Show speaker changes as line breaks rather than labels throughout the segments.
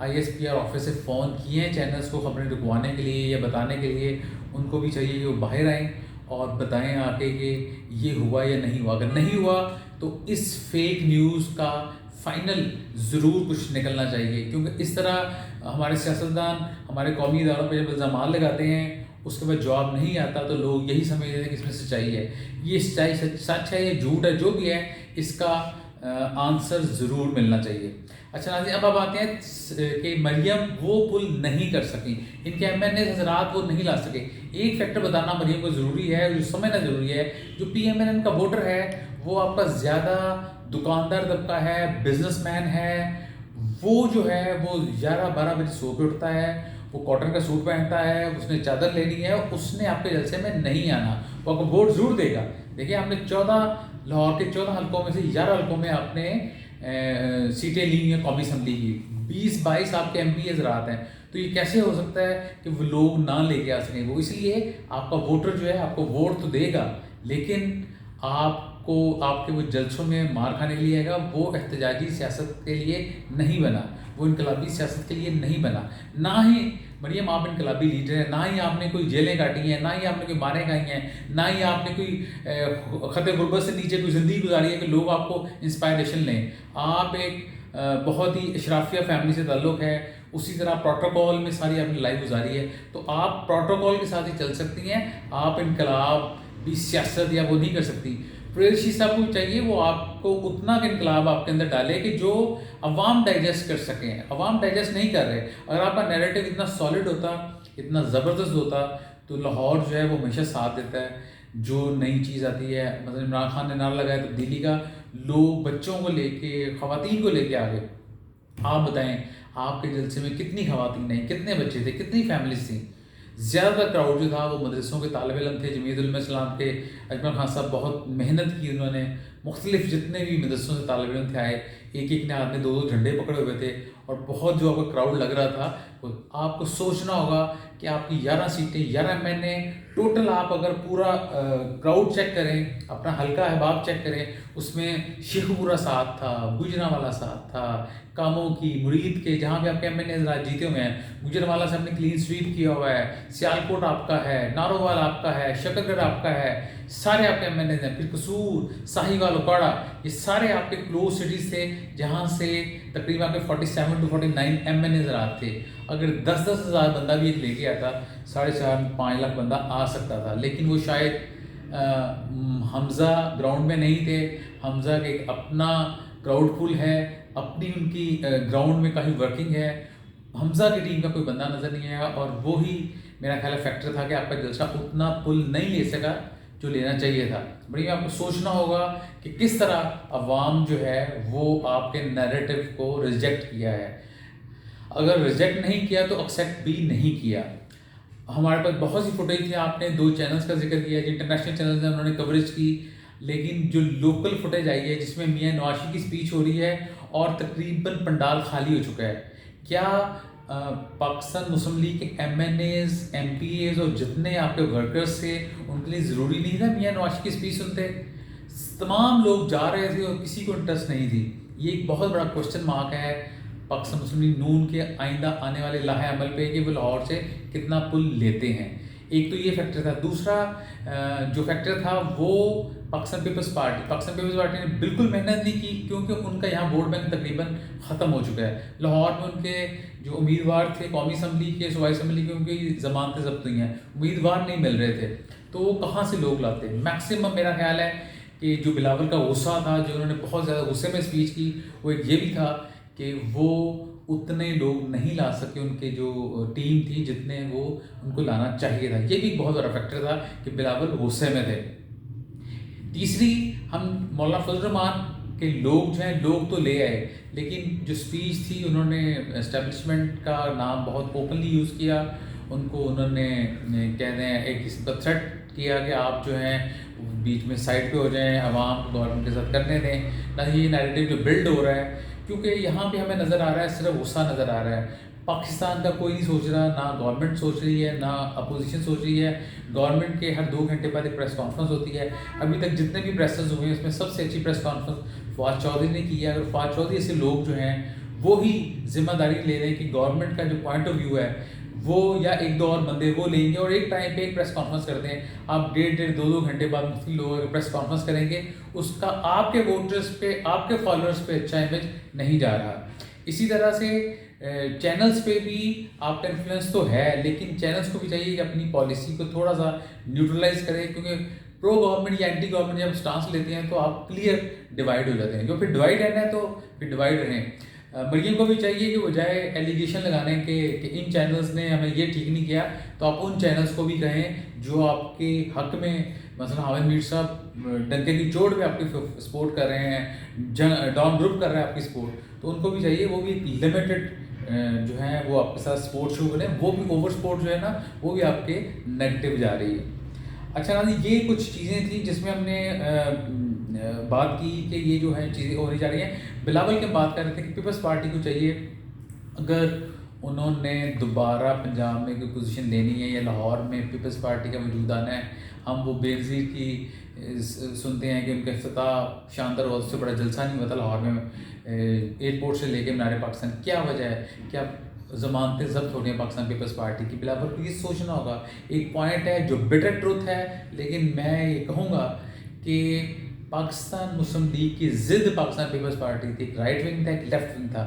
ISPR office سے phone کیے ہیں چینلز کو خبریں رکوانے کے لیے یا بتانے کے لیے. ان کو بھی چاہیے کہ وہ باہر آئیں اور بتائیں آ کے کہ یہ ہوا یا نہیں ہوا. اگر نہیں ہوا تو اس فیک نیوز کا فائنل ضرور کچھ نکلنا چاہیے، کیونکہ اس طرح ہمارے سیاستدان ہمارے قومی اداروں پہ جب الزامات لگاتے ہیں اس کے بعد جواب نہیں آتا تو لوگ یہی سمجھتے ہیں کہ اس میں سچائی ہے. یہ سچائی سچ ہے یا جھوٹ ہے، جو بھی ہے اس کا آنسر ضرور ملنا چاہیے. اچھا ناظرین، اب آتے ہیں کہ مریم وہ پل نہیں کر سکیں، ان کے MNA حضرات وہ نہیں لا سکے. ایک فیکٹر بتانا مریم کو ضروری ہے، جو سمجھنا ضروری ہے. جو PMLN کا ووٹر ہے وہ آپ کا زیادہ دکاندار طبقہ ہے، بزنس مین ہے. وہ جو ہے وہ 11-12 بجے سو کے اٹھتا ہے، وہ کاٹن کا سوٹ پہنتا ہے، اس نے چادر لینی ہے، اس نے آپ کے جلسے میں نہیں آنا. وہ آپ کو ووٹ ضرور دے گا. دیکھیے آپ نے لاہور کے 14 حلقوں میں سے 11 حلقوں میں آپ نے سیٹیں لی ہیں قومی اسمبلی کی. 20-22 آپ کے MP حضرات ہیں. تو یہ کیسے ہو سکتا ہے کہ وہ لوگ نہ لے کے آ سکیں؟ وہ اس لیے آپ کا ووٹر جو ہے آپ کو ووٹ تو دے گا، لیکن آپ کے وہ جلسوں میں مار کھانے کے لیے آئے گا. وہ احتجاجی سیاست کے لیے نہیں بنا، وہ انقلابی سیاست کے لیے نہیں بنا. نہ ہی مریم آپ انقلابی لیڈر ہیں، نہ ہی آپ نے کوئی جیلیں کاٹی ہیں، نہ ہی آپ نے کوئی ماریں کھائی ہیں، نہ ہی آپ نے کوئی خط غربت سے نیچے کوئی زندگی گزاری ہے کہ لوگ آپ کو انسپائریشن لیں. آپ ایک بہت ہی اشرافیہ فیملی سے تعلق ہے، اسی طرح پروٹوکول میں ساری آپ نے لائف گزاری ہے. تو آپ پروٹوکول کے ساتھ ہی چل سکتی ہیں، آپ انقلابی سیاست یا وہ نہیں کر سکتی. پریشی صاحب کو چاہیے وہ آپ کو اتنا کہ انقلاب آپ کے اندر ڈالے کہ جو عوام ڈائجسٹ کر سکیں. عوام ڈائجسٹ نہیں کر رہے. اگر آپ کا نیریٹو اتنا سالڈ ہوتا، اتنا زبردست ہوتا تو لاہور جو ہے وہ ہمیشہ ساتھ دیتا ہے. جو نئی چیز آتی ہے، مثلا عمران خان نے نعرہ لگایا تبدیلی کا، لوگ بچوں کو لے کے خواتین کو لے کے آگے. آپ بتائیں آپ کے جلسے میں کتنی خواتین ہیں، کتنے بچے تھے، کتنی فیملیز تھیں؟ زیادہ تر کراؤڈ جو تھا وہ مدرسوں کے طالب علم تھے. جمیعت علماء اسلام کے اجمل خان صاحب بہت محنت کی، انہوں نے مختلف جتنے بھی مدرسوں سے طالب علم تھے آئے، ایک نے ہاتھ میں 2 جھنڈے پکڑے ہوئے تھے اور بہت جو آپ کا کراؤڈ لگ رہا تھا. آپ کو سوچنا ہوگا کہ آپ کی 11 سیٹیں، 11 MNA ٹوٹل. آپ اگر پورا کراؤڈ چیک کریں، اپنا حلقہ احباب چیک کریں، اس میں شیخ پورا ساتھ تھا، گجرانوالہ ساتھ تھا، کاموں کی مرید کے جہاں پہ آپ کے MNA حضرات جیتے ہوئے ہیں. گجرانوالہ سے ہم نے کلین سویپ کیا ہوا ہے، سیالکوٹ آپ کا ہے، نارووال آپ کا ہے، شکر گڑھ آپ کا ہے، سارے آپ کے MNA ہیں. پھر قصور، ساہیوال، اکاڑا، یہ سارے آپ کے کلوز سٹیز تھے جہاں سے تقریباً 47 to 49 MNA حضرات تھے. اگر 10-10 ہزار بندہ بھی ایک لے کے آتا، 4.5 لاکھ بندہ آ سکتا تھا. لیکن وہ شاید حمزہ گراؤنڈ میں نہیں تھے. حمزہ کے ایک اپنا کراؤڈ پول ہے، اپنی ان کی گراؤنڈ میں کافی ورکنگ ہے. حمزہ کی ٹیم کا کوئی بندہ نظر نہیں آیا اور وہی میرا خیال ہے فیکٹر تھا کہ آپ کا جلسہ اتنا پل نہیں لے سکا جو لینا چاہیے تھا. بڑی آپ کو سوچنا ہوگا کہ کس طرح عوام جو ہے وہ آپ کے نیریٹو کو ریجیکٹ کیا ہے. اگر ریجیکٹ نہیں کیا تو ایکسیپٹ بھی نہیں کیا. ہمارے پاس بہت سی فوٹیج تھی. آپ نے 2 چینلز کا ذکر کیا جو انٹرنیشنل چینلز ہیں، انہوں نے کوریج کی، لیکن جو لوکل فوٹیج آئی ہے جس میں میاں نواشی کی اسپیچ ہو رہی ہے اور تقریباً پنڈال خالی ہو چکا ہے. کیا پاکستان مسلم لیگ کے MNAs، MPAs اور جتنے آپ کے ورکرز تھے ان کے لیے ضروری نہیں تھا میاں نواشی کی اسپیچ سنتے؟ تمام لوگ جا رہے تھے اور کسی کو انٹرسٹ نہیں تھی. یہ ایک بہت بڑا کوشچن مارک ہے پاکستان مسلم لیگ نون کے آئندہ آنے والے لاہے عمل پہ کہ وہ لاہور سے کتنا پل لیتے ہیں. ایک تو یہ فیکٹر تھا. دوسرا جو فیکٹر تھا وہ پاکستان پیپلز پارٹی نے بالکل محنت نہیں کی، کیونکہ ان کا یہاں ووٹ بینک تقریباً ختم ہو چکا ہے. لاہور میں ان کے جو امیدوار تھے قومی اسمبلی کے، صوبائی اسمبلی کے، ان کی ضمانتیں ضبط ہوئی ہیں، امیدوار نہیں مل رہے تھے. تو وہ کہاں سے لوگ لاتے؟ میکسیمم میرا خیال ہے کہ جو بلاول کا غصہ تھا، جو انہوں نے بہت زیادہ غصے میں اسپیچ کی، وہ ایک یہ بھی تھا کہ وہ اتنے لوگ نہیں لا سکے، ان کے جو ٹیم تھی جتنے وہ ان کو لانا چاہیے تھا. یہ بھی ایک بہت بڑا فیکٹر تھا کہ بلاول غصے میں تھے. تیسری، ہم مولانا فضل الرحمان کے لوگ جو ہیں لوگ تو لے آئے، لیکن جو اسپیچ تھی انہوں نے اسٹیبلشمنٹ کا نام بہت اوپنلی یوز کیا. ان کو انہوں نے کہتے ہیں ایک قسم کا تھریٹ کیا کہ آپ جو ہیں بیچ میں سائڈ پہ ہو جائیں، عوام کو گورنمنٹ کے ساتھ کرنے دیں. نہ یہ نیریٹو جو بلڈ ہو رہا ہے، کیونکہ یہاں پہ ہمیں نظر آ رہا ہے صرف غصہ نظر آ رہا ہے. پاکستان کا کوئی نہیں سوچ رہا، نہ گورنمنٹ سوچ رہی ہے، نہ اپوزیشن سوچ رہی ہے. گورنمنٹ کے ہر 2 گھنٹے بعد ایک پریس کانفرنس ہوتی ہے. ابھی تک جتنے بھی پریسز ہوئے ہیں اس میں سب سے اچھی پریس کانفرنس فواد چودھری نے کی ہے. اگر فواد چودھری ایسے لوگ جو ہیں وہی ذمہ داری لے رہے ہیں کہ گورنمنٹ کا جو پوائنٹ آف ویو ہے وہ یا ایک دو اور بندے وہ لیں گے اور ایک ٹائم پہ ایک پریس کانفرنس کرتے ہیں. آپ ڈیڑھ دو گھنٹے بعد مفتی لوگ پریس کانفرنس کریں گے, اس کا آپ کے ووٹرز پہ, آپ کے فالوورز پہ اچھا امیج نہیں جا رہا. اسی طرح سے چینلز پہ بھی آپ کا انفلوئنس تو ہے, لیکن چینلز کو بھی چاہیے کہ اپنی پالیسی کو تھوڑا سا نیوٹرلائز کریں, کیونکہ پرو گورنمنٹ یا اینٹی گورنمنٹ جب سٹانس لیتے ہیں تو آپ کلیئر ڈیوائڈ ہو جاتے ہیں. جو پھر ڈیوائڈ رہنا ہے تو پھر ڈیوائڈ رہیں. مریم کو بھی چاہیے کہ وہ جائے ایلیگیشن لگانے کہ ان چینلز نے ہمیں یہ ٹھیک نہیں کیا, تو آپ ان چینلز کو بھی کہیں جو آپ کے حق میں, مثلا حامد میر صاحب ڈنکے کی چوٹ پہ آپ کی سپورٹ کر رہے ہیں, ڈان گروپ کر رہا ہے آپ کی سپورٹ, تو ان کو بھی چاہیے وہ بھی لمیٹڈ جو ہیں وہ آپ کے ساتھ سپورٹ شو کریں. وہ بھی اوور سپورٹ جو ہے نا وہ بھی آپ کے نیگیٹو جا رہی ہے. اچھا ناظرین, یہ کچھ چیزیں تھیں جس میں ہم نے بات کی کہ یہ جو ہیں چیزیں ہونے جا رہی ہیں. بلاول کے بات کر رہے تھے کہ پیپلز پارٹی کو چاہیے اگر انہوں نے دوبارہ پنجاب میں کوئی پوزیشن لینی ہے یا لاہور میں پیپلز پارٹی کا وجود آنا ہے. ہم وہ بینظیر کی سنتے ہیں کہ ان کا افتتاح شاندار ہوا, اس سے بڑا جلسہ نہیں ہوا تھا لاہور میں ایئرپورٹ سے لے کے مینار پاکستان. کیا وجہ ہے, کیا ضمانتیں ضبط ہو رہی ہیں پاکستان پیپلز پارٹی کی؟ بلاول کو یہ سوچنا ہوگا. ایک پوائنٹ ہے جو بٹر ٹروتھ ہے, لیکن میں یہ کہوں گا کہ پاکستان مسلم لیگ کی ضد پاکستان پیپلز پارٹی تھی. ایک رائٹ ونگ تھا, ایک لیفٹ ونگ تھا.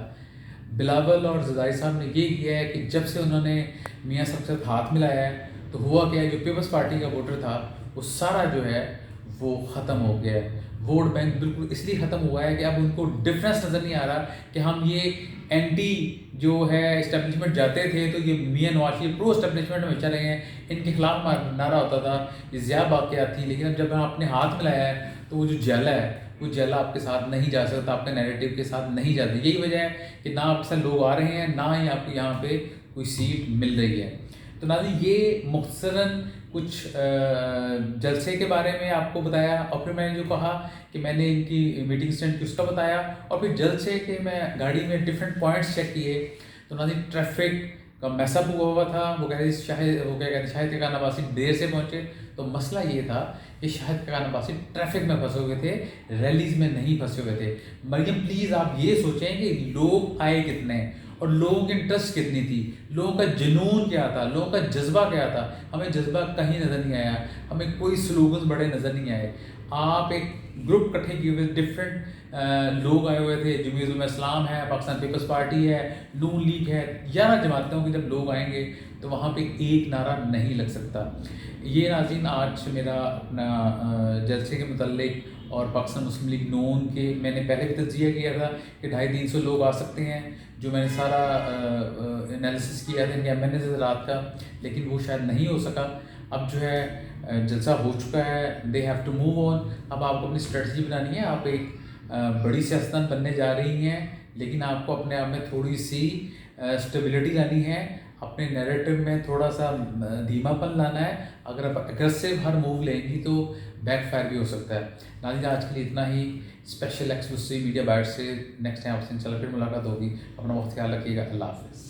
بلاول اور زرداری صاحب نے یہ کیا ہے کہ جب سے انہوں نے میاں صاحب کے ساتھ ہاتھ ملایا ہے تو ہوا کیا ہے, جو پیپلز پارٹی کا ووٹر تھا وہ سارا جو ہے وہ ختم ہو گیا ہے. ووٹ بینک بالکل اس لیے ختم ہوا ہے کہ اب ان کو ڈفرینس نظر نہیں آ رہا کہ ہم یہ اینٹی جو ہے اسٹیبلشمنٹ جاتے تھے تو یہ میاں نواز شریف پرو اسٹیبلشمنٹ میں چل رہے ہیں, ان کے خلاف نعرہ ہوتا تھا, یہ ضیاء باقیات تھی. لیکن اب جب آپ نے ہاتھ ملایا ہے تو وہ جو جیلا ہے وہ جیلا آپ کے ساتھ نہیں جا سکتا, آپ کے نیریٹو کے ساتھ نہیں جاتے. یہی وجہ ہے کہ نہ آپ کے ساتھ لوگ آ رہے ہیں, نہ ہی آپ کو یہاں پہ کوئی سیٹ مل رہی ہے. تو ناظرین یہ مختصراً کچھ جلسے کے بارے میں آپ کو بتایا, اور پھر میں نے جو کہا کہ میں نے ان کی میٹنگ اسٹینڈ کی اس کا بتایا, اور پھر جلسے کے میں گاڑی میں ڈفرینٹ پوائنٹس چیک کیے. تو ناظرین ٹریفک کا میس اپ ہوا تھا. وہ کہتے شاہد خاقان عباسی دیر سے پہنچے. تو مسئلہ یہ تھا کہ شاہد خاقان عباسی ٹریفک میں پھنسے ہوئے تھے, ریلیز میں نہیں پھنسے ہوئے تھے. مریم پلیز آپ یہ سوچیں کہ لوگ آئے کتنے اور لوگوں کی انٹرسٹ کتنی تھی, لوگوں کا جنون کیا تھا, لوگوں کا جذبہ کیا تھا. ہمیں جذبہ کہیں نظر نہیں آیا, ہمیں کوئی سلوگنز بڑے نظر نہیں آئے. آپ ایک گروپ اکٹھے کیے ہوئے, ڈفرینٹ لوگ آئے ہوئے تھے. جمعیت الاسلام ہے, پاکستان پیپلز پارٹی ہے, نون لیگ ہے, 11 جماعتوں کے جب لوگ آئیں گے تو وہاں پہ ایک نعرہ نہیں لگ سکتا. یہ ناظرین آج میرا اپنا جلسے کے متعلق اور پاکستان مسلم لیگ نون کے میں نے پہلے بھی تجزیہ کیا تھا کہ 250-300 لوگ آ سکتے ہیں, جو میں نے سارا انالیسس کیا تھا ان کے MNAs رات کا, لیکن وہ شاید نہیں ہو سکا. اب جو ہے جلسہ ہو چکا ہے, they have to move on. اب آپ کو اپنی اسٹریٹجی بنانی ہے, آپ ایک بڑی سیاستدان بننے جا رہی ہیں, لیکن آپ کو اپنے آپ میں تھوڑی سی اسٹیبلٹی لانی ہے, اپنے نیریٹو میں تھوڑا سا دھیما پن لانا ہے. اگر آپ اگریسو ہر موو لیں گی تو بیک فائر بھی ہو سکتا ہے. ناظرین آج کے لیے اتنا ہی. اسپیشل ایکسکلوسیو میڈیا بائٹ سے نیکسٹ ٹائم آپ سے انشاءاللہ پھر ملاقات ہوگی. اپنا وقت خیال رکھیے گا. اللہ حافظ.